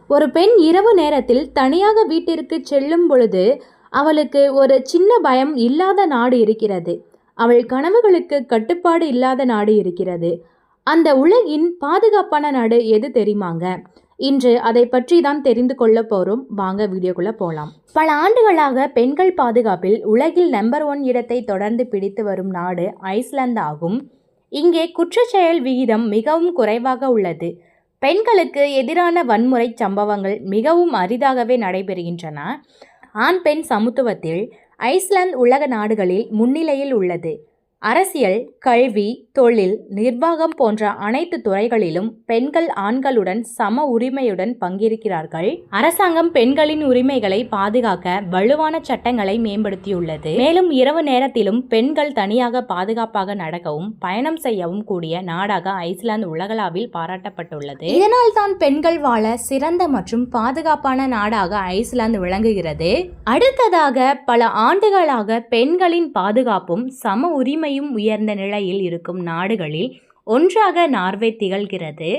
ஒரு பெண் இரவு நேரத்தில் தனியாக வீட்டிற்கு செல்லும் பொழுது அவளுக்கு ஒரு சின்ன பயம் இல்லாத நாடு இருக்கிறது. அவள் கனவுகளுக்கு கட்டுப்பாடு இல்லாத நாடு இருக்கிறது. அந்த உலகின் பாதுகாப்பான நாடு எது தெரியுமாங்க? இன்று அதை பற்றி தான் தெரிந்து கொள்ள போகிறோம். வாங்க வீடியோக்குள்ளே போகலாம். பல ஆண்டுகளாக பெண்கள் பாதுகாப்பில் உலகில் நம்பர் 1 இடத்தை தொடர்ந்து பிடித்து வரும் நாடு ஐஸ்லாந்து ஆகும். இங்கே குற்றச்செயல் விகிதம் மிகவும் குறைவாக உள்ளது. பெண்களுக்கு எதிரான வன்முறை சம்பவங்கள் மிகவும் அரிதாகவே நடைபெறுகின்றன. ஆண் பெண் சமத்துவத்தில் ஐஸ்லாந்து உலக நாடுகளில் முன்னிலையில் உள்ளது. அரசியல், கல்வி, தொழில், நிர்வாகம் போன்ற அனைத்து துறைகளிலும் பெண்கள் ஆண்களுடன் சம உரிமையுடன் பங்கேற்கிறார்கள். அரசாங்கம் பெண்களின் உரிமைகளை பாதுகாக்க வலுவான சட்டங்களை மேம்படுத்தியுள்ளது. மேலும் இரவு நேரத்திலும் பெண்கள் தனியாக பாதுகாப்பாக நடக்கவும் பயணம் செய்யவும் கூடிய நாடாக ஐஸ்லாந்து உலகளவில் பாராட்டப்பட்டுள்ளது. இதனால் தான் பெண்கள் வாழ சிறந்த மற்றும் பாதுகாப்பான நாடாக ஐஸ்லாந்து விளங்குகிறது. அடுத்ததாக பல ஆண்டுகளாக பெண்களின் பாதுகாப்பும் சம உரிமையும் உயர்ந்த நிலையில் இருக்கும் நாடுகளில் ஒன்றாக நார்வே திகழ்கிறது.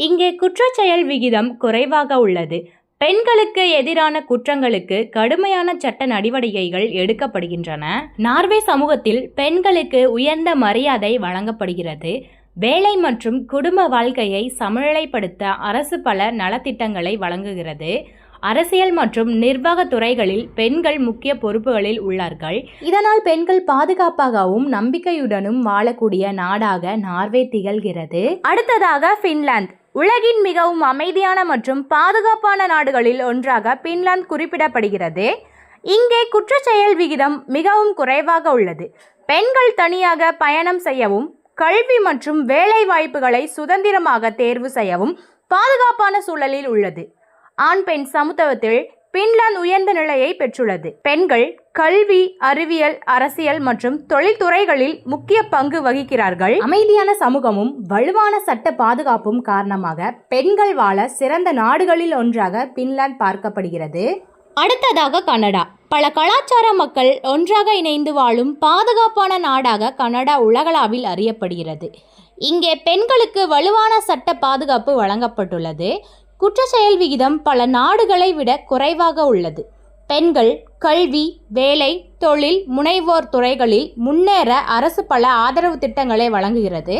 இங்கே குற்றச்செயல் விகிதம் குறைவாக உள்ளது. பெண்களுக்கு எதிரான குற்றங்களுக்கு கடுமையான சட்ட நடவடிக்கைகள் எடுக்கப்படுகின்றன. நார்வே சமூகத்தில் பெண்களுக்கு உயர்ந்த மரியாதை வழங்கப்படுகிறது. வேலை மற்றும் குடும்ப வாழ்க்கையை சமநிலைப்படுத்த அரசு பல நலத்திட்டங்களை வழங்குகிறது. அரசியல் மற்றும் நிர்வாக துறைகளில் பெண்கள் முக்கிய பொறுப்புகளில் உள்ளார்கள். இதனால் பெண்கள் பாதுகாப்பாகவும் நம்பிக்கையுடனும் வாழக்கூடிய நாடாக நார்வே திகழ்கிறது. அடுத்ததாக பின்லாந்து. உலகின் மிகவும் அமைதியான மற்றும் பாதுகாப்பான நாடுகளில் ஒன்றாக பின்லாந்து குறிப்பிடப்படுகிறது. இங்கே குற்றச்செயல் விகிதம் மிகவும் குறைவாக உள்ளது. பெண்கள் தனியாக பயணம் செய்யவும் கல்வி மற்றும் வேலை வாய்ப்புகளை சுதந்திரமாக தேர்வு செய்யவும் பாதுகாப்பான சூழலில் உள்ளது. ஆண் பெண் சமத்துவத்தில் பின்லாந்து உயர்ந்த நிலையை பெற்றுள்ளது. பெண்கள் கல்வி, அறிவியல், அரசியல் மற்றும் தொழில்துறைகளில் முக்கிய பங்கு வகிக்கிறார்கள். அமைதியான சமூகமும் வலுவான சட்ட பாதுகாப்பும் காரணமாக பெண்கள் வாழ சிறந்த நாடுகளில் ஒன்றாக பின்லாந்து பார்க்கப்படுகிறது. அடுத்ததாக கனடா. பல கலாச்சார மக்கள் ஒன்றாக இணைந்து வாழும் பாதுகாப்பான நாடாக கனடா உலகளவில் அறியப்படுகிறது. இங்கே பெண்களுக்கு வலுவான சட்ட பாதுகாப்பு வழங்கப்பட்டுள்ளது. குற்றச்செயல் விகிதம் பல நாடுகளை விட குறைவாக உள்ளது. பெண்கள் கல்வி, வேலை, தொழில் முனைவோர் துறைகளில் முன்னேற அரசு பல ஆதரவு திட்டங்களை வழங்குகிறது.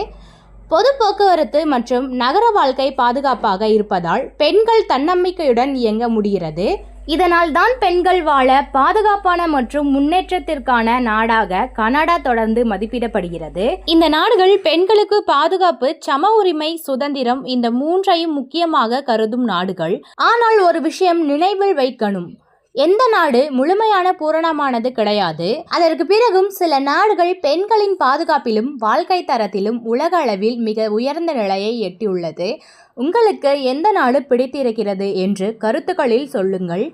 பொது போக்குவரத்து மற்றும் நகர வாழ்க்கை பாதுகாப்பாக இருப்பதால் பெண்கள் தன்னம்பிக்கையுடன் இயங்க முடிகிறது. இதனால் தான் பெண்கள் வாழ பாதுகாப்பான மற்றும் முன்னேற்றத்திற்கான நாடாக கனடா தொடர்ந்து மதிப்பிடப்படுகிறது. இந்த நாடுகள் பெண்களுக்கு பாதுகாப்பு, சம உரிமை, சுதந்திரம் இந்த மூன்றையும் முக்கியமாக கருதும் நாடுகள். ஆனால் ஒரு விஷயம் நினைவில் வைக்கணும், எந்த நாடு முழுமையான பூரணமானது கிடையாது. அதற்கு பிறகும் சில நாடுகள் பெண்களின் பாதுகாப்பிலும் வாழ்க்கை தரத்திலும் உலக அளவில் மிக உயர்ந்த நிலையை எட்டியுள்ளது. உங்களுக்கு எந்த நாடு பிடித்திருக்கிறது என்று கருத்துக்களில் சொல்லுங்கள்.